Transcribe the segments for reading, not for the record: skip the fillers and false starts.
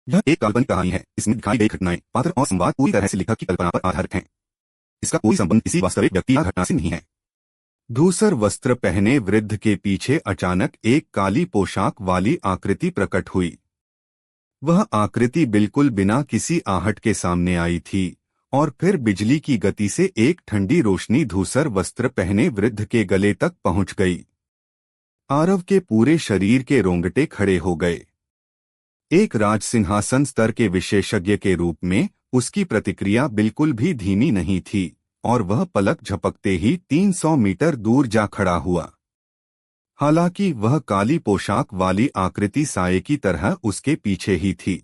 यह एक काल्पनिक कहानी है। इसमें दिखाई गई घटनाएं, पात्र और संवाद पूरी तरह से लेखक की कल्पना पर आधारित हैं। इसका कोई संबंध किसी वास्तविक व्यक्ति या घटना से नहीं है। धूसर वस्त्र पहने वृद्ध के पीछे अचानक एक काली पोशाक वाली आकृति प्रकट हुई। वह आकृति बिल्कुल बिना किसी आहट के सामने आई थी और फिर बिजली की गति से एक ठंडी रोशनी धूसर वस्त्र पहने वृद्ध के गले तक पहुंच गई। आरव के पूरे शरीर के रोंगटे खड़े हो गए। एक राजसिंहासन स्तर के विशेषज्ञ के रूप में उसकी प्रतिक्रिया बिल्कुल भी धीमी नहीं थी और वह पलक झपकते ही 300 मीटर दूर जा खड़ा हुआ। हालांकि वह काली पोशाक वाली आकृति साये की तरह उसके पीछे ही थी।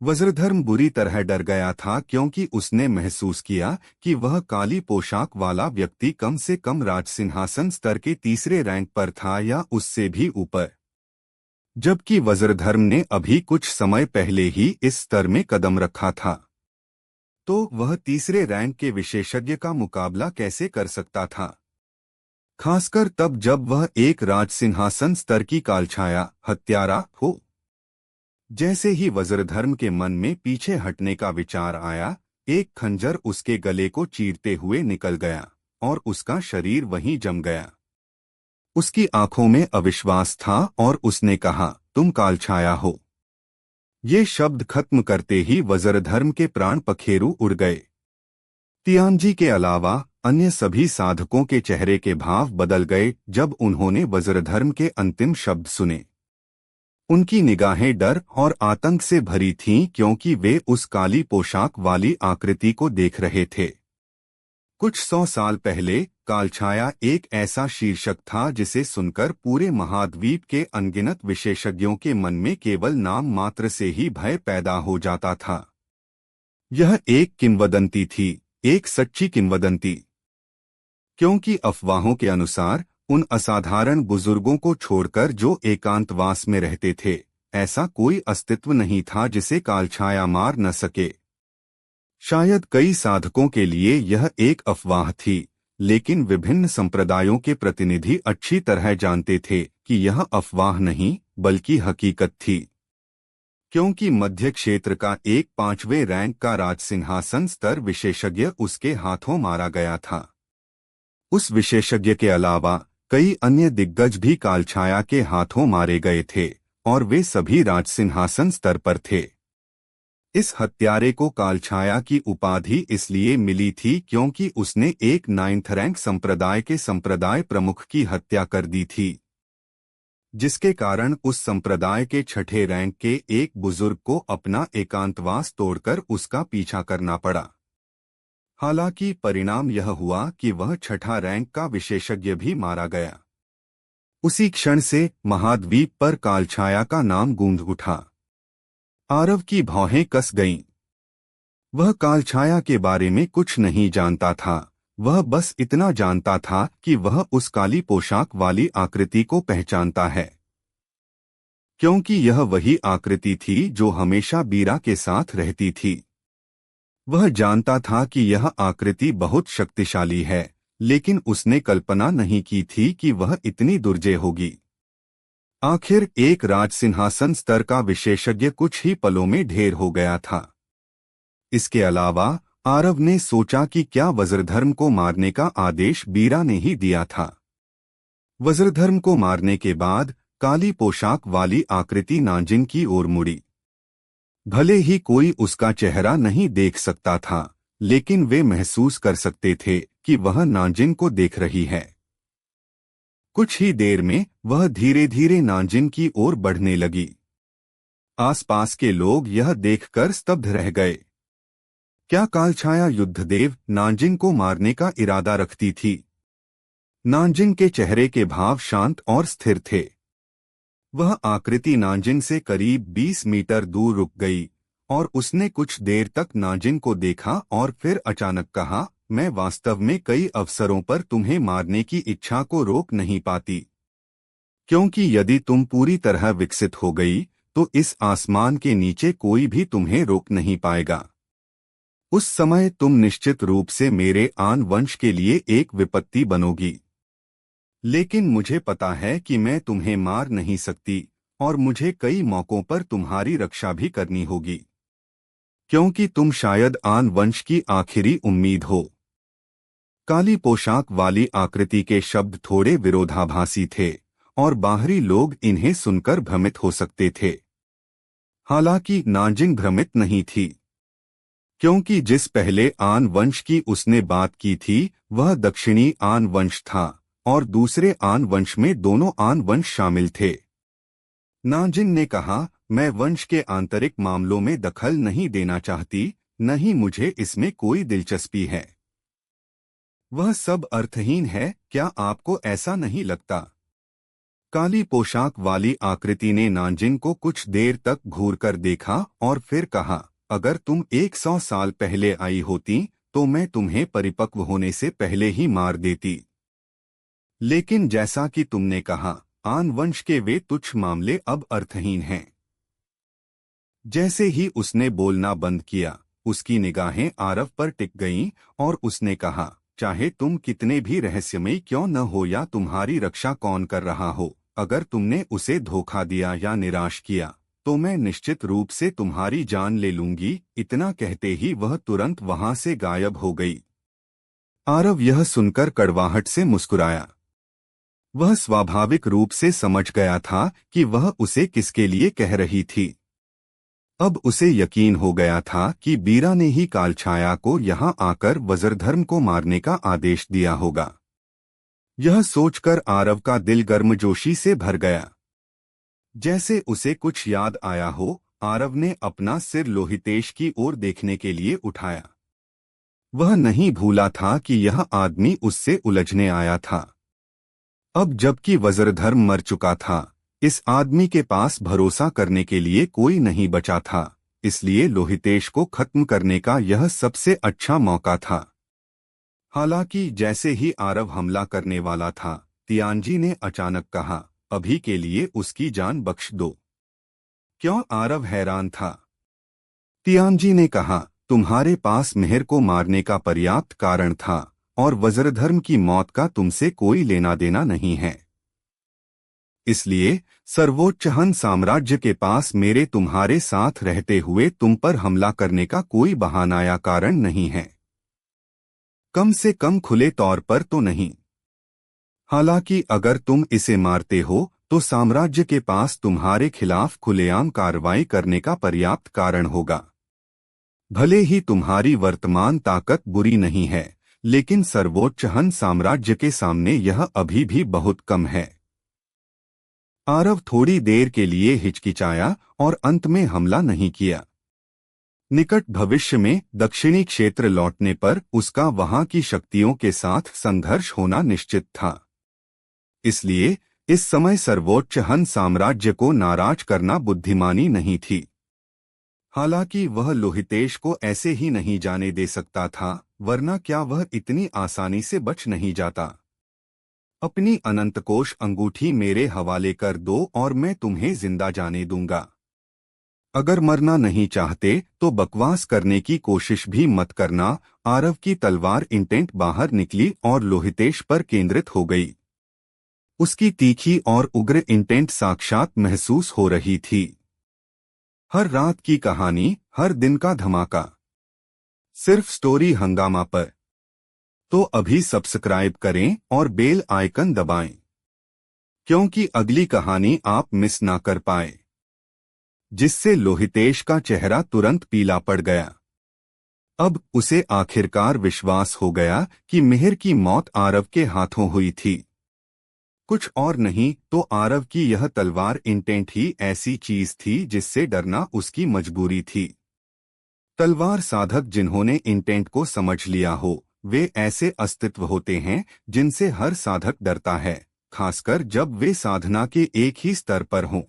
वज्रधर्म बुरी तरह डर गया था क्योंकि उसने महसूस किया कि वह काली पोशाक वाला व्यक्ति कम से कम राजसिंहासन स्तर के तीसरे रैंक पर था या उससे भी ऊपर, जबकि वज्रधर्म ने अभी कुछ समय पहले ही इस स्तर में कदम रखा था। तो वह तीसरे रैंक के विशेषज्ञ का मुकाबला कैसे कर सकता था, खासकर तब जब वह एक राजसिंहासन स्तर की कालछाया हत्यारा हो। जैसे ही वज्रधर्म के मन में पीछे हटने का विचार आया, एक खंजर उसके गले को चीरते हुए निकल गया और उसका शरीर वहीं जम गया। उसकी आंखों में अविश्वास था और उसने कहा, तुम कालछाया हो। ये शब्द खत्म करते ही वज्रधर्म के प्राण पखेरु उड़ गए। तियांजी के अलावा अन्य सभी साधकों के चेहरे के भाव बदल गए जब उन्होंने वज्रधर्म के अंतिम शब्द सुने। उनकी निगाहें डर और आतंक से भरी थीं क्योंकि वे उस काली पोशाक वाली आकृति को देख रहे थे। कुछ 100 साल पहले कालछाया एक ऐसा शीर्षक था जिसे सुनकर पूरे महाद्वीप के अनगिनत विशेषज्ञों के मन में केवल नाम मात्र से ही भय पैदा हो जाता था। यह एक किंवदंती थी, एक सच्ची किंवदंती, क्योंकि अफवाहों के अनुसार उन असाधारण बुजुर्गों को छोड़कर जो एकांतवास में रहते थे, ऐसा कोई अस्तित्व नहीं था जिसे कालछाया मार न सके। शायद कई साधकों के लिए यह एक अफवाह थी, लेकिन विभिन्न संप्रदायों के प्रतिनिधि अच्छी तरह जानते थे कि यह अफवाह नहीं बल्कि हकीकत थी, क्योंकि मध्य क्षेत्र का एक 5वें रैंक का राजसिंहासन स्तर विशेषज्ञ उसके हाथों मारा गया था। उस विशेषज्ञ के अलावा कई अन्य दिग्गज भी कालछाया के हाथों मारे गए थे और वे सभी राजसिंहासन स्तर पर थे। इस हत्यारे को कालछाया की उपाधि इसलिए मिली थी क्योंकि उसने एक 9th रैंक संप्रदाय के संप्रदाय प्रमुख की हत्या कर दी थी, जिसके कारण उस संप्रदाय के 6ठे रैंक के एक बुजुर्ग को अपना एकांतवास तोड़कर उसका पीछा करना पड़ा। हालांकि परिणाम यह हुआ कि वह 6ठा रैंक का विशेषज्ञ भी मारा गया। उसी क्षण से महाद्वीप पर कालछाया का नाम गूंज उठा। आरव की भौहें कस गईं। वह कालछाया के बारे में कुछ नहीं जानता था, वह बस इतना जानता था कि वह उस काली पोशाक वाली आकृति को पहचानता है, क्योंकि यह वही आकृति थी जो हमेशा बीरा के साथ रहती थी। वह जानता था कि यह आकृति बहुत शक्तिशाली है, लेकिन उसने कल्पना नहीं की थी कि वह इतनी दुर्जय होगी। आखिर एक राजसिंहासन स्तर का विशेषज्ञ कुछ ही पलों में ढेर हो गया था। इसके अलावा आरव ने सोचा कि क्या वज्रधर्म को मारने का आदेश बीरा ने ही दिया था। वज्रधर्म को मारने के बाद काली पोशाक वाली आकृति नाजिन की ओर मुड़ी। भले ही कोई उसका चेहरा नहीं देख सकता था, लेकिन वे महसूस कर सकते थे कि वह नाजिन को देख रही है। कुछ ही देर में वह धीरे धीरे नाजिन की ओर बढ़ने लगी। आसपास के लोग यह देखकर स्तब्ध रह गए। क्या कालछाया युद्धदेव नाजिन को मारने का इरादा रखती थी? नाजिन के चेहरे के भाव शांत और स्थिर थे। वह आकृति नाजिन से करीब 20 मीटर दूर रुक गई और उसने कुछ देर तक नाजिन को देखा और फिर अचानक कहा, मैं वास्तव में कई अवसरों पर तुम्हें मारने की इच्छा को रोक नहीं पाती, क्योंकि यदि तुम पूरी तरह विकसित हो गई तो इस आसमान के नीचे कोई भी तुम्हें रोक नहीं पाएगा। उस समय तुम निश्चित रूप से मेरे आन वंश के लिए एक विपत्ति बनोगी। लेकिन मुझे पता है कि मैं तुम्हें मार नहीं सकती और मुझे कई मौकों पर तुम्हारी रक्षा भी करनी होगी, क्योंकि तुम शायद आन वंश की आखिरी उम्मीद हो। काली पोशाक वाली आकृति के शब्द थोड़े विरोधाभासी थे और बाहरी लोग इन्हें सुनकर भ्रमित हो सकते थे। हालांकि नाजिन भ्रमित नहीं थी, क्योंकि जिस पहले आन वंश की उसने बात की थी वह दक्षिणी आन वंश था और दूसरे आन वंश में दोनों आन वंश शामिल थे। नाजिन ने कहा, मैं वंश के आंतरिक मामलों में दखल नहीं देना चाहती, नहीं मुझे इसमें कोई दिलचस्पी है। वह सब अर्थहीन है, क्या आपको ऐसा नहीं लगता? काली पोशाक वाली आकृति ने नाजिन को कुछ देर तक घूरकर देखा और फिर कहा, अगर तुम 100 साल पहले आई होती तो मैं तुम्हें परिपक्व होने से पहले ही मार देती। लेकिन जैसा कि तुमने कहा, आन वंश के वे तुच्छ मामले अब अर्थहीन हैं। जैसे ही उसने बोलना बंद किया, उसकी निगाहें आरव पर टिक गईं और उसने कहा, चाहे तुम कितने भी रहस्यमयी क्यों न हो या तुम्हारी रक्षा कौन कर रहा हो, अगर तुमने उसे धोखा दिया या निराश किया तो मैं निश्चित रूप से तुम्हारी जान ले लूंगी। इतना कहते ही वह तुरंत वहां से गायब हो गई। आरव यह सुनकर कड़वाहट से मुस्कुराया। वह स्वाभाविक रूप से समझ गया था कि वह उसे किसके लिए कह रही थी। अब उसे यकीन हो गया था कि बीरा ने ही कालछाया को यहाँ आकर वज्रधर्म को मारने का आदेश दिया होगा। यह सोचकर आरव का दिल गर्मजोशी से भर गया। जैसे उसे कुछ याद आया हो, आरव ने अपना सिर लोहितेश की ओर देखने के लिए उठाया। वह नहीं भूला था कि यह आदमी उससे उलझने आया था। अब जबकि वज्रधर्म मर चुका था, इस आदमी के पास भरोसा करने के लिए कोई नहीं बचा था, इसलिए लोहितेश को खत्म करने का यह सबसे अच्छा मौका था। हालांकि जैसे ही आरव हमला करने वाला था, तियानजी ने अचानक कहा, अभी के लिए उसकी जान बख्श दो। क्यों? आरव हैरान था। तियानजी ने कहा, तुम्हारे पास मेहर को मारने का पर्याप्त कारण था और वज्रधर्म की मौत का तुमसे कोई लेना देना नहीं है। इसलिए सर्वोच्च हन साम्राज्य के पास मेरे तुम्हारे साथ रहते हुए तुम पर हमला करने का कोई बहाना या कारण नहीं है, कम से कम खुले तौर पर तो नहीं। हालांकि अगर तुम इसे मारते हो तो साम्राज्य के पास तुम्हारे खिलाफ खुलेआम कार्रवाई करने का पर्याप्त कारण होगा। भले ही तुम्हारी वर्तमान ताकत बुरी नहीं है, लेकिन सर्वोच्च हन साम्राज्य के सामने यह अभी भी बहुत कम है। आरव थोड़ी देर के लिए हिचकिचाया और अंत में हमला नहीं किया। निकट भविष्य में दक्षिणी क्षेत्र लौटने पर उसका वहां की शक्तियों के साथ संघर्ष होना निश्चित था। इसलिए इस समय सर्वोच्च हन साम्राज्य को नाराज करना बुद्धिमानी नहीं थी। हालांकि वह लोहितेश को ऐसे ही नहीं जाने दे सकता था, वरना क्या वह इतनी आसानी से बच नहीं जाता। अपनी अनंतकोश अंगूठी मेरे हवाले कर दो और मैं तुम्हें जिंदा जाने दूंगा। अगर मरना नहीं चाहते तो बकवास करने की कोशिश भी मत करना। आरव की तलवार इंटेंट बाहर निकली और लोहितेश पर केंद्रित हो गई। उसकी तीखी और उग्र इंटेंट साक्षात महसूस हो रही थी। हर रात की कहानी, हर दिन का धमाका, सिर्फ स्टोरी हंगामा पर। तो अभी सब्सक्राइब करें और बेल आइकन दबाएं, क्योंकि अगली कहानी आप मिस ना कर पाए। जिससे लोहितेश का चेहरा तुरंत पीला पड़ गया। अब उसे आखिरकार विश्वास हो गया कि मिहिर की मौत आरव के हाथों हुई थी। कुछ और नहीं तो आरव की यह तलवार इंटेंट ही ऐसी चीज थी जिससे डरना उसकी मजबूरी थी। तलवार साधक जिन्होंने इंटेंट को समझ लिया हो, वे ऐसे अस्तित्व होते हैं जिनसे हर साधक डरता है, खासकर जब वे साधना के एक ही स्तर पर हों।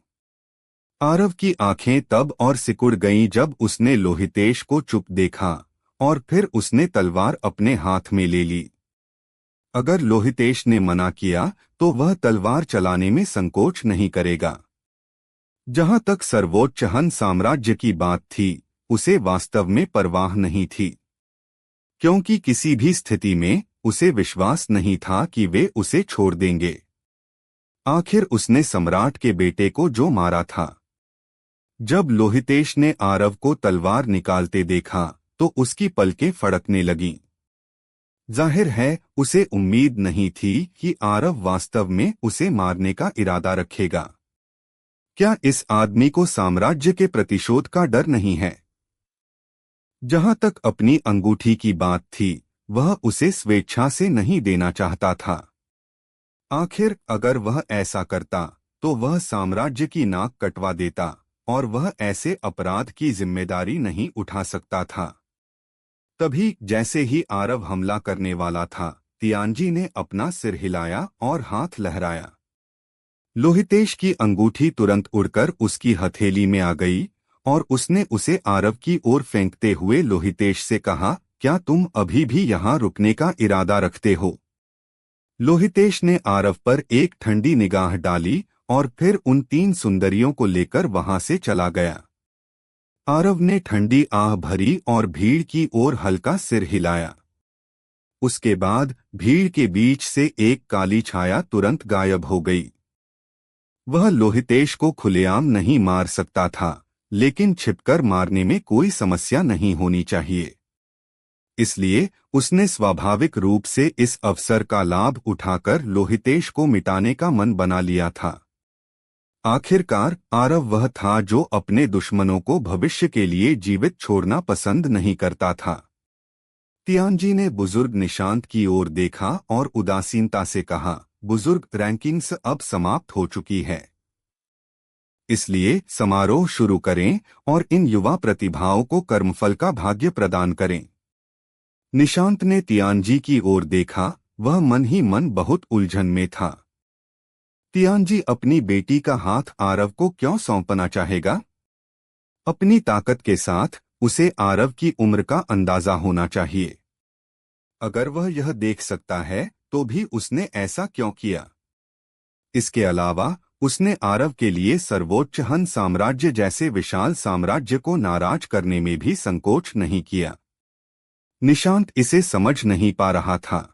आरव की आंखें तब और सिकुड़ गईं जब उसने लोहितेश को चुप देखा और फिर उसने तलवार अपने हाथ में ले ली। अगर लोहितेश ने मना किया तो वह तलवार चलाने में संकोच नहीं करेगा। जहां तक सर्वोच्च हन साम्राज्य की बात थी, उसे वास्तव में परवाह नहीं थी, क्योंकि किसी भी स्थिति में उसे विश्वास नहीं था कि वे उसे छोड़ देंगे। आखिर उसने सम्राट के बेटे को जो मारा था। जब लोहितेश ने आरव को तलवार निकालते देखा तो उसकी पलकें फड़कने लगीं। जाहिर है उसे उम्मीद नहीं थी कि आरव वास्तव में उसे मारने का इरादा रखेगा। क्या इस आदमी को साम्राज्य के प्रतिशोध का डर नहीं है? जहां तक अपनी अंगूठी की बात थी, वह उसे स्वेच्छा से नहीं देना चाहता था। आखिर अगर वह ऐसा करता तो वह साम्राज्य की नाक कटवा देता और वह ऐसे अपराध की जिम्मेदारी नहीं उठा सकता था। तभी जैसे ही आरव हमला करने वाला था, तियानजी ने अपना सिर हिलाया और हाथ लहराया। लोहितेश की अंगूठी तुरंत उड़कर उसकी हथेली में आ गई और उसने उसे आरव की ओर फेंकते हुए लोहितेश से कहा, क्या तुम अभी भी यहाँ रुकने का इरादा रखते हो? लोहितेश ने आरव पर एक ठंडी निगाह डाली और फिर उन 3 सुंदरियों को लेकर वहां से चला गया। आरव ने ठंडी आह भरी और भीड़ की ओर हल्का सिर हिलाया। उसके बाद भीड़ के बीच से एक काली छाया तुरंत गायब हो गई। वह लोहितेश को खुलेआम नहीं मार सकता था, लेकिन छिपकर मारने में कोई समस्या नहीं होनी चाहिए। इसलिए उसने स्वाभाविक रूप से इस अवसर का लाभ उठाकर लोहितेश को मिटाने का मन बना लिया था। आखिरकार आरव वह था जो अपने दुश्मनों को भविष्य के लिए जीवित छोड़ना पसंद नहीं करता था। तियानजी ने बुजुर्ग निशांत की ओर देखा और उदासीनता से कहा, बुजुर्ग, रैंकिंग्स अब समाप्त हो चुकी है, इसलिए समारोह शुरू करें और इन युवा प्रतिभाओं को कर्मफल का भाग्य प्रदान करें। निशांत ने तियानजी की ओर देखा, वह मन ही मन बहुत उलझन में था। तियानजी अपनी बेटी का हाथ आरव को क्यों सौंपना चाहेगा? अपनी ताकत के साथ उसे आरव की उम्र का अंदाजा होना चाहिए। अगर वह यह देख सकता है तो भी उसने ऐसा क्यों किया? इसके अलावा उसने आरव के लिए सर्वोच्च हन साम्राज्य जैसे विशाल साम्राज्य को नाराज करने में भी संकोच नहीं किया। निशांत इसे समझ नहीं पा रहा था।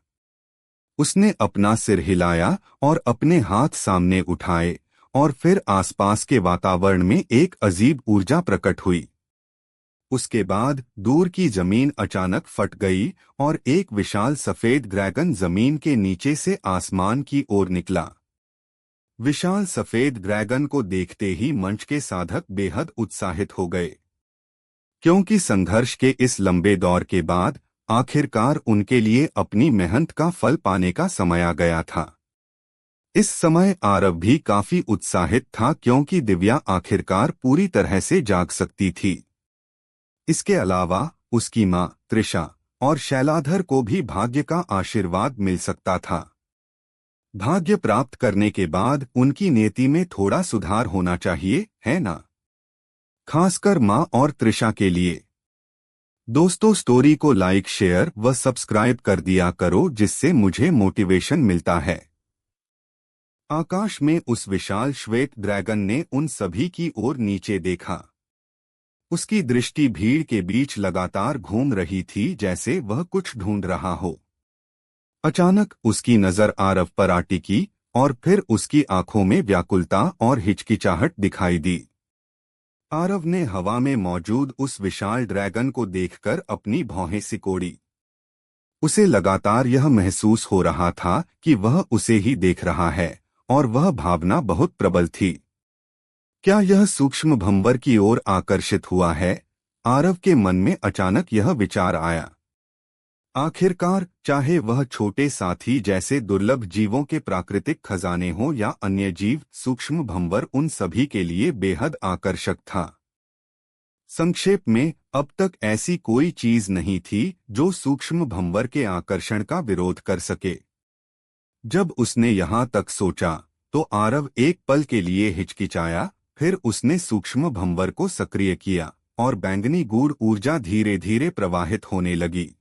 उसने अपना सिर हिलाया और अपने हाथ सामने उठाए और फिर आसपास के वातावरण में एक अजीब ऊर्जा प्रकट हुई। उसके बाद दूर की जमीन अचानक फट गई और एक विशाल सफेद ड्रैगन जमीन के नीचे से आसमान की ओर निकला। विशाल सफेद ड्रैगन को देखते ही मंच के साधक बेहद उत्साहित हो गए, क्योंकि संघर्ष के इस लंबे दौर के बाद आखिरकार उनके लिए अपनी मेहनत का फल पाने का समय आ गया था। इस समय आरव भी काफी उत्साहित था, क्योंकि दिव्या आखिरकार पूरी तरह से जाग सकती थी। इसके अलावा उसकी मां त्रिशा और शैलाधर को भी भाग्य का आशीर्वाद मिल सकता था। भाग्य प्राप्त करने के बाद उनकी नीति में थोड़ा सुधार होना चाहिए, है ना? खासकर मां और त्रिशा के लिए। दोस्तों, स्टोरी को लाइक, शेयर व सब्सक्राइब कर दिया करो, जिससे मुझे मोटिवेशन मिलता है। आकाश में उस विशाल श्वेत ड्रैगन ने उन सभी की ओर नीचे देखा। उसकी दृष्टि भीड़ के बीच लगातार घूम रही थी, जैसे वह कुछ ढूंढ रहा हो। अचानक उसकी नजर आरव पर आ टिकी और फिर उसकी आंखों में व्याकुलता और हिचकिचाहट दिखाई दी। आरव ने हवा में मौजूद उस विशाल ड्रैगन को देखकर अपनी भौहें सिकोड़ी। उसे लगातार यह महसूस हो रहा था कि वह उसे ही देख रहा है, और वह भावना बहुत प्रबल थी। क्या यह सूक्ष्म भंवर की ओर आकर्षित हुआ है? आरव के मन में अचानक यह विचार आया। आखिरकार चाहे वह छोटे साथी जैसे दुर्लभ जीवों के प्राकृतिक खजाने हों या अन्य जीव, सूक्ष्म भंवर उन सभी के लिए बेहद आकर्षक था। संक्षेप में, अब तक ऐसी कोई चीज नहीं थी जो सूक्ष्म भंवर के आकर्षण का विरोध कर सके। जब उसने यहाँ तक सोचा तो आरव एक पल के लिए हिचकिचाया, फिर उसने सूक्ष्म भंवर को सक्रिय किया और बैंगनी गूढ़ ऊर्जा धीरे धीरे प्रवाहित होने लगी।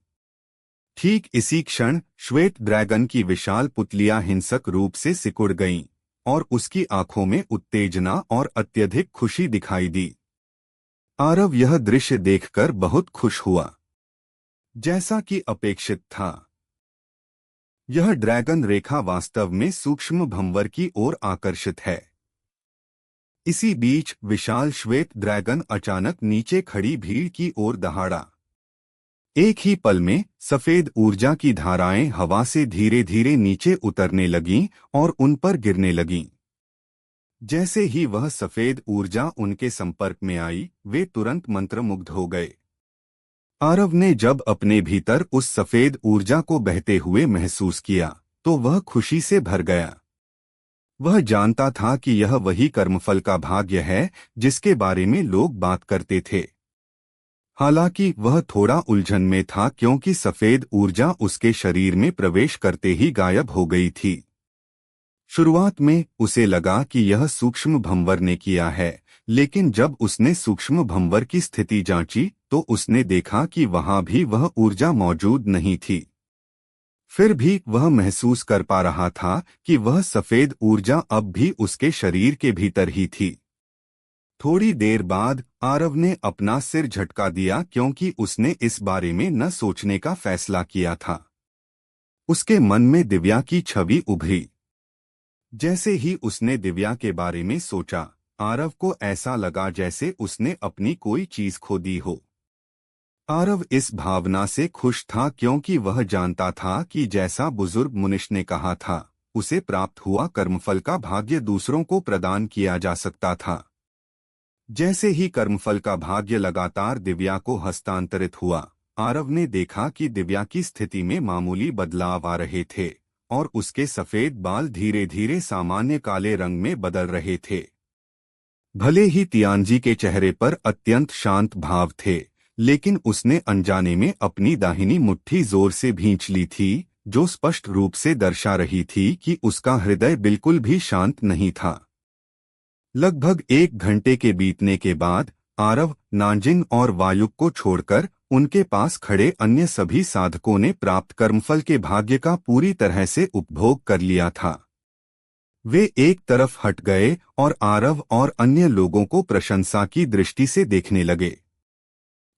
ठीक इसी क्षण श्वेत ड्रैगन की विशाल पुतलियां हिंसक रूप से सिकुड़ गईं और उसकी आंखों में उत्तेजना और अत्यधिक खुशी दिखाई दी। आरव यह दृश्य देखकर बहुत खुश हुआ, जैसा कि अपेक्षित था। यह ड्रैगन रेखा वास्तव में सूक्ष्म भंवर की ओर आकर्षित है। इसी बीच विशाल श्वेत ड्रैगन अचानक नीचे खड़ी भीड़ की ओर दहाड़ा। एक ही पल में सफेद ऊर्जा की धाराएं हवा से धीरे धीरे नीचे उतरने लगीं और उन पर गिरने लगीं। जैसे ही वह सफेद ऊर्जा उनके संपर्क में आई, वे तुरंत मंत्रमुग्ध हो गए। आरव ने जब अपने भीतर उस सफेद ऊर्जा को बहते हुए महसूस किया, तो वह खुशी से भर गया। वह जानता था कि यह वही कर्मफल का भाग्य है जिसके बारे में लोग बात करते थे। हालांकि वह थोड़ा उलझन में था क्योंकि सफेद ऊर्जा उसके शरीर में प्रवेश करते ही गायब हो गई थी। शुरुआत में उसे लगा कि यह सूक्ष्म भंवर ने किया है, लेकिन जब उसने सूक्ष्म भंवर की स्थिति जांची तो उसने देखा कि वहां भी वह ऊर्जा मौजूद नहीं थी। फिर भी वह महसूस कर पा रहा था कि वह सफेद ऊर्जा अब भी उसके शरीर के भीतर ही थी। थोड़ी देर बाद आरव ने अपना सिर झटका दिया क्योंकि उसने इस बारे में न सोचने का फैसला किया था। उसके मन में दिव्या की छवि उभरी। जैसे ही उसने दिव्या के बारे में सोचा, आरव को ऐसा लगा जैसे उसने अपनी कोई चीज खो दी हो। आरव इस भावना से खुश था क्योंकि वह जानता था कि जैसा बुजुर्ग मुनिश ने कहा था, उसे प्राप्त हुआ कर्मफल का भाग्य दूसरों को प्रदान किया जा सकता था। जैसे ही कर्मफल का भाग्य लगातार दिव्या को हस्तांतरित हुआ, आरव ने देखा कि दिव्या की स्थिति में मामूली बदलाव आ रहे थे और उसके सफेद बाल धीरे धीरे सामान्य काले रंग में बदल रहे थे। भले ही तियानजी के चेहरे पर अत्यंत शांत भाव थे, लेकिन उसने अनजाने में अपनी दाहिनी मुट्ठी जोर से भींच ली थी, जो स्पष्ट रूप से दर्शा रही थी कि उसका हृदय बिल्कुल भी शांत नहीं था। लगभग 1 घंटे के बीतने के बाद आरव, नांजिंग और वायुक को छोड़कर उनके पास खड़े अन्य सभी साधकों ने प्राप्त कर्मफल के भाग्य का पूरी तरह से उपभोग कर लिया था। वे एक तरफ हट गए और आरव और अन्य लोगों को प्रशंसा की दृष्टि से देखने लगे।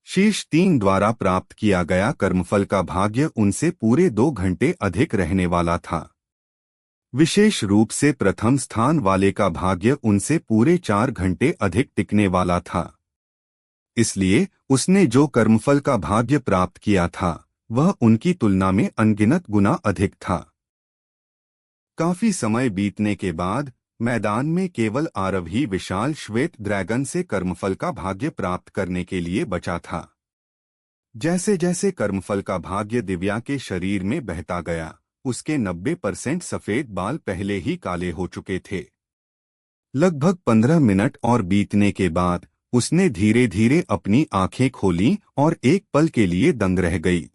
शीर्ष 3 द्वारा प्राप्त किया गया कर्मफल का भाग्य उनसे पूरे 2 घंटे अधिक रहने वाला था। विशेष रूप से प्रथम स्थान वाले का भाग्य उनसे पूरे 4 घंटे अधिक टिकने वाला था। इसलिए उसने जो कर्मफल का भाग्य प्राप्त किया था, वह उनकी तुलना में अनगिनत गुना अधिक था। काफी समय बीतने के बाद मैदान में केवल आरव ही विशाल श्वेत ड्रैगन से कर्मफल का भाग्य प्राप्त करने के लिए बचा था। जैसे जैसे कर्मफल का भाग्य दिव्या के शरीर में बहता गया, उसके 90% सफेद बाल पहले ही काले हो चुके थे। लगभग 15 मिनट और बीतने के बाद उसने धीरे धीरे अपनी आंखें खोलीं और एक पल के लिए दंग रह गई।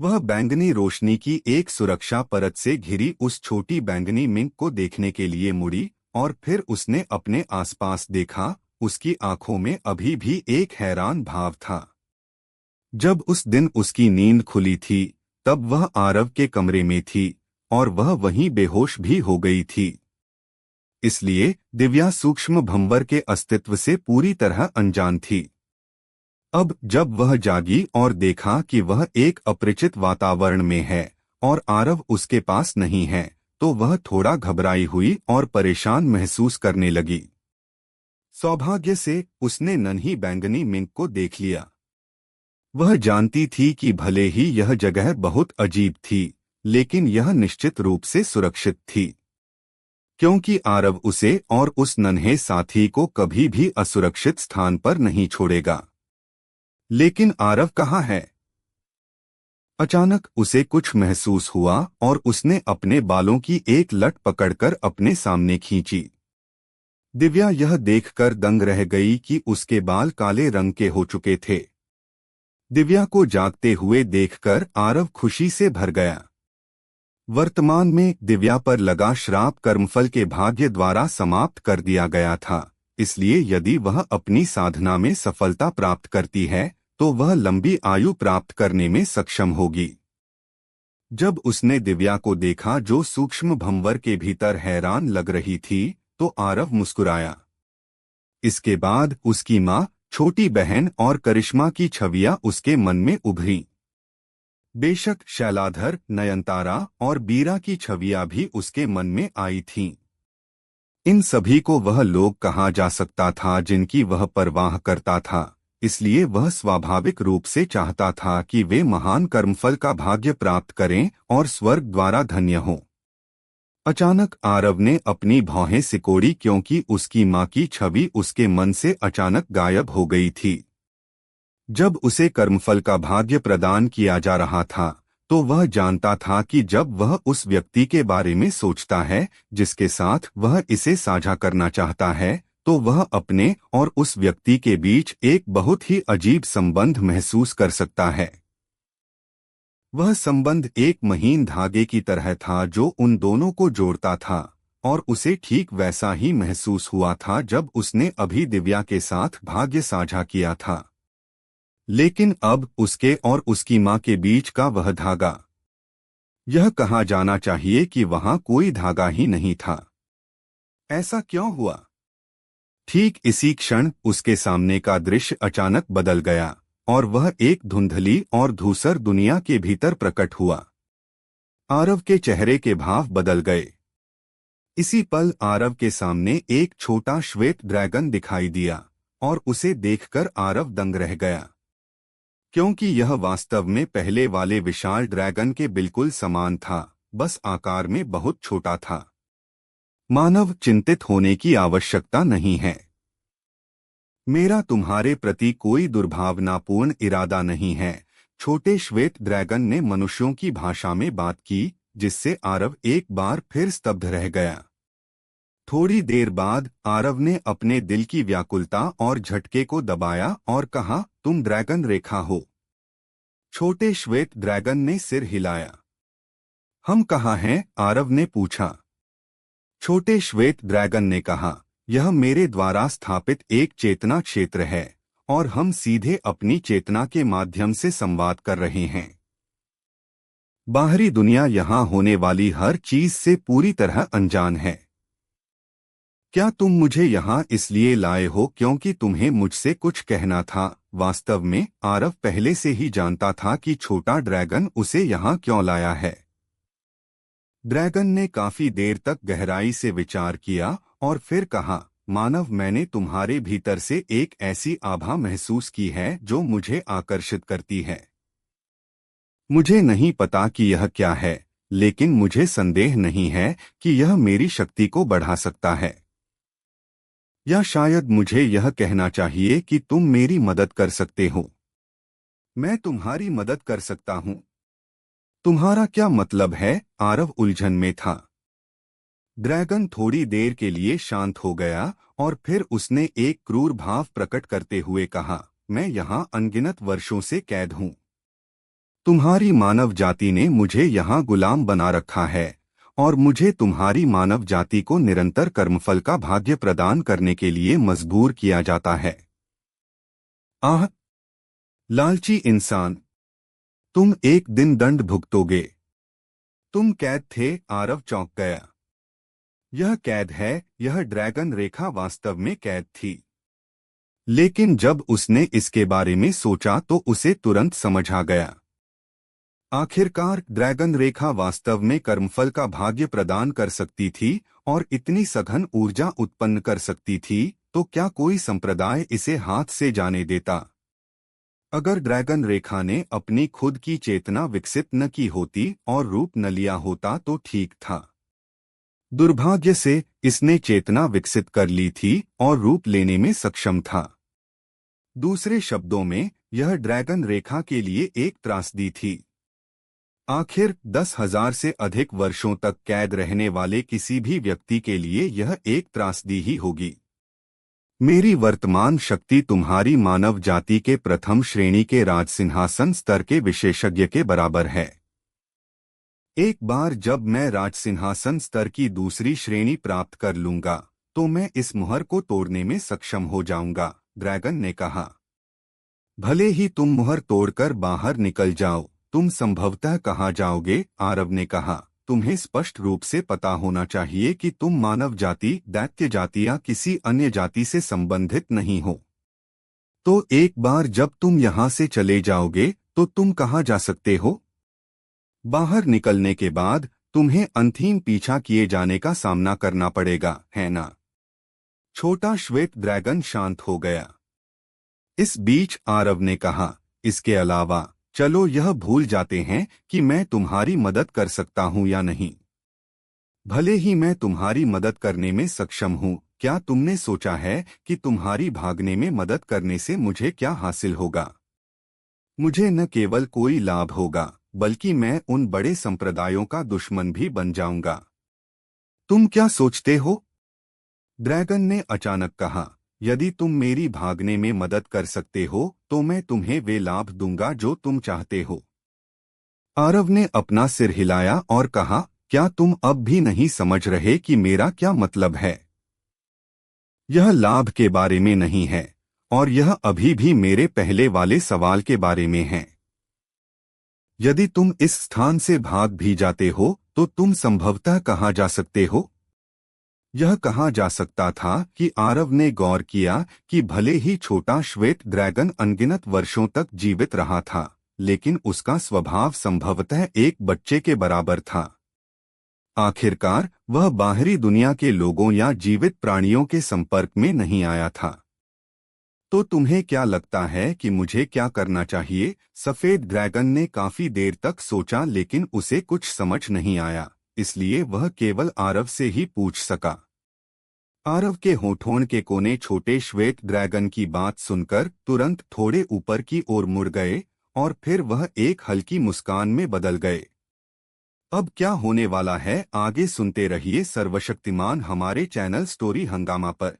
वह बैंगनी रोशनी की एक सुरक्षा परत से घिरी उस छोटी बैंगनी मिंक को देखने के लिए मुड़ी और फिर उसने अपने आसपास देखा। उसकी आंखों में अभी भी एक हैरान भाव था। जब उस दिन उसकी नींद खुली थी, तब वह आरव के कमरे में थी और वह वहीं बेहोश भी हो गई थी। इसलिए दिव्या सूक्ष्म भंवर के अस्तित्व से पूरी तरह अनजान थी। अब जब वह जागी और देखा कि वह एक अपरिचित वातावरण में है और आरव उसके पास नहीं है, तो वह थोड़ा घबराई हुई और परेशान महसूस करने लगी। सौभाग्य से उसने नन्ही बैंगनी मिंक को देख लिया। वह जानती थी कि भले ही यह जगह बहुत अजीब थी, लेकिन यह निश्चित रूप से सुरक्षित थी, क्योंकि आरव उसे और उस नन्हे साथी को कभी भी असुरक्षित स्थान पर नहीं छोड़ेगा। लेकिन आरव कहाँ है? अचानक उसे कुछ महसूस हुआ और उसने अपने बालों की एक लट पकड़कर अपने सामने खींची। दिव्या यह देखकर दंग रह गई कि उसके बाल काले रंग के हो चुके थे। दिव्या को जागते हुए देखकर आरव खुशी से भर गया। वर्तमान में दिव्या पर लगा श्राप कर्मफल के भाग्य द्वारा समाप्त कर दिया गया था, इसलिए यदि वह अपनी साधना में सफलता प्राप्त करती है तो वह लंबी आयु प्राप्त करने में सक्षम होगी। जब उसने दिव्या को देखा जो सूक्ष्म भंवर के भीतर हैरान लग रही थी, तो आरव मुस्कुराया। इसके बाद उसकी माँ, छोटी बहन और करिश्मा की छवियां उसके मन में उभरी। बेशक शैलाधर, नयनतारा और बीरा की छवियां भी उसके मन में आई थीं। इन सभी को वह लोग कहा जा सकता था जिनकी वह परवाह करता था, इसलिए वह स्वाभाविक रूप से चाहता था कि वे महान कर्मफल का भाग्य प्राप्त करें और स्वर्ग द्वारा धन्य हों। अचानक आरव ने अपनी भौहें सिकोड़ी क्योंकि उसकी माँ की छवि उसके मन से अचानक गायब हो गई थी। जब उसे कर्मफल का भाग्य प्रदान किया जा रहा था, तो वह जानता था कि जब वह उस व्यक्ति के बारे में सोचता है जिसके साथ वह इसे साझा करना चाहता है, तो वह अपने और उस व्यक्ति के बीच एक बहुत ही अजीब संबंध महसूस कर सकता है। वह संबंध एक महीन धागे की तरह था जो उन दोनों को जोड़ता था, और उसे ठीक वैसा ही महसूस हुआ था जब उसने अभी दिव्या के साथ भाग्य साझा किया था। लेकिन अब उसके और उसकी माँ के बीच का वह धागा, यह कहा जाना चाहिए कि वहां कोई धागा ही नहीं था। ऐसा क्यों हुआ? ठीक इसी क्षण उसके सामने का दृश्य अचानक बदल गया और वह एक धुंधली और धूसर दुनिया के भीतर प्रकट हुआ। आरव के चेहरे के भाव बदल गए। इसी पल आरव के सामने एक छोटा श्वेत ड्रैगन दिखाई दिया और उसे देखकर आरव दंग रह गया, क्योंकि यह वास्तव में पहले वाले विशाल ड्रैगन के बिल्कुल समान था, बस आकार में बहुत छोटा था। मानव, चिंतित होने की आवश्यकता नहीं है। मेरा तुम्हारे प्रति कोई दुर्भावनापूर्ण इरादा नहीं है, छोटे श्वेत ड्रैगन ने मनुष्यों की भाषा में बात की, जिससे आरव एक बार फिर स्तब्ध रह गया। थोड़ी देर बाद आरव ने अपने दिल की व्याकुलता और झटके को दबाया और कहा, तुम ड्रैगन रेखा हो। छोटे श्वेत ड्रैगन ने सिर हिलाया। हम कहाँ हैं? आरव ने पूछा। छोटे श्वेत ड्रैगन ने कहा, यह मेरे द्वारा स्थापित एक चेतना क्षेत्र है और हम सीधे अपनी चेतना के माध्यम से संवाद कर रहे हैं। बाहरी दुनिया यहाँ होने वाली हर चीज से पूरी तरह अनजान है। क्या तुम मुझे यहाँ इसलिए लाए हो क्योंकि तुम्हें मुझसे कुछ कहना था? वास्तव में आरव पहले से ही जानता था कि छोटा ड्रैगन उसे यहाँ क्यों लाया है। ड्रैगन ने काफी देर तक गहराई से विचार किया और फिर कहा, मानव, मैंने तुम्हारे भीतर से एक ऐसी आभा महसूस की है जो मुझे आकर्षित करती है। मुझे नहीं पता कि यह क्या है, लेकिन मुझे संदेह नहीं है कि यह मेरी शक्ति को बढ़ा सकता है। या शायद मुझे यह कहना चाहिए कि तुम मेरी मदद कर सकते हो। मैं तुम्हारी मदद कर सकता हूँ। तुम्हारा क्या मतलब है? आरव उलझन में था। ड्रैगन थोड़ी देर के लिए शांत हो गया और फिर उसने एक क्रूर भाव प्रकट करते हुए कहा, मैं यहाँ अनगिनत वर्षों से कैद हूँ। तुम्हारी मानव जाति ने मुझे यहाँ गुलाम बना रखा है और मुझे तुम्हारी मानव जाति को निरंतर कर्मफल का भाग्य प्रदान करने के लिए मजबूर किया जाता है। आह! लालची इंसान, तुम एक दिन दंड भुगतोगे। तुम कैद थे। आरव चौंक गया। यह कैद है। यह ड्रैगन रेखा वास्तव में कैद थी। लेकिन जब उसने इसके बारे में सोचा तो उसे तुरंत समझ आ गया। आखिरकार ड्रैगन रेखा वास्तव में कर्मफल का भाग्य प्रदान कर सकती थी और इतनी सघन ऊर्जा उत्पन्न कर सकती थी, तो क्या कोई संप्रदाय इसे हाथ से जाने देता? अगर ड्रैगन रेखा ने अपनी खुद की चेतना विकसित न की होती और रूप न लिया होता तो ठीक था। दुर्भाग्य से इसने चेतना विकसित कर ली थी और रूप लेने में सक्षम था। दूसरे शब्दों में, यह ड्रैगन रेखा के लिए एक त्रासदी थी। आखिर 10,000 से अधिक वर्षों तक कैद रहने वाले किसी भी व्यक्ति के लिए यह एक त्रासदी ही होगी। मेरी वर्तमान शक्ति तुम्हारी मानव जाति के प्रथम श्रेणी के राजसिंहासन स्तर के विशेषज्ञ के बराबर है। एक बार जब मैं राजसिंहासन स्तर की दूसरी श्रेणी प्राप्त कर लूंगा, तो मैं इस मुहर को तोड़ने में सक्षम हो जाऊंगा, ड्रैगन ने कहा। भले ही तुम मुहर तोड़कर बाहर निकल जाओ, तुम संभवतः कहाँ जाओगे? आरव ने कहा। तुम्हें स्पष्ट रूप से पता होना चाहिए कि तुम मानव जाति, दैत्य जाति या किसी अन्य जाति से संबंधित नहीं हो। तो एक बार जब तुम यहाँ से चले जाओगे, तो तुम कहाँ जा सकते हो? बाहर निकलने के बाद तुम्हें अंतिम पीछा किए जाने का सामना करना पड़ेगा, है ना? छोटा श्वेत ड्रैगन शांत हो गया। इस बीच आरव ने कहा, इसके अलावा चलो यह भूल जाते हैं कि मैं तुम्हारी मदद कर सकता हूं या नहीं। भले ही मैं तुम्हारी मदद करने में सक्षम हूं, क्या तुमने सोचा है कि तुम्हारी भागने में मदद करने से मुझे क्या हासिल होगा? मुझे न केवल कोई लाभ होगा, बल्कि मैं उन बड़े संप्रदायों का दुश्मन भी बन जाऊंगा। तुम क्या सोचते हो? ड्रैगन ने अचानक कहा, यदि तुम मेरी भागने में मदद कर सकते हो तो मैं तुम्हें वे लाभ दूंगा जो तुम चाहते हो। आरव ने अपना सिर हिलाया और कहा, क्या तुम अब भी नहीं समझ रहे कि मेरा क्या मतलब है? यह लाभ के बारे में नहीं है, और यह अभी भी मेरे पहले वाले सवाल के बारे में है। यदि तुम इस स्थान से भाग भी जाते हो तो तुम संभवतः कहाँ जा सकते हो? यह कहा जा सकता था कि आरव ने गौर किया कि भले ही छोटा श्वेत ड्रैगन अनगिनत वर्षों तक जीवित रहा था, लेकिन उसका स्वभाव संभवतः एक बच्चे के बराबर था। आखिरकार वह बाहरी दुनिया के लोगों या जीवित प्राणियों के संपर्क में नहीं आया था। तो तुम्हें क्या लगता है कि मुझे क्या करना चाहिए? सफेद ड्रैगन ने काफी देर तक सोचा, लेकिन उसे कुछ समझ नहीं आया, इसलिए वह केवल आरव से ही पूछ सका। आरव के होठों के कोने छोटे श्वेत ड्रैगन की बात सुनकर तुरंत थोड़े ऊपर की ओर मुड़ गए, और फिर वह एक हल्की मुस्कान में बदल गए। अब क्या होने वाला है, आगे सुनते रहिए सर्वशक्तिमान हमारे चैनल स्टोरी हंगामा पर।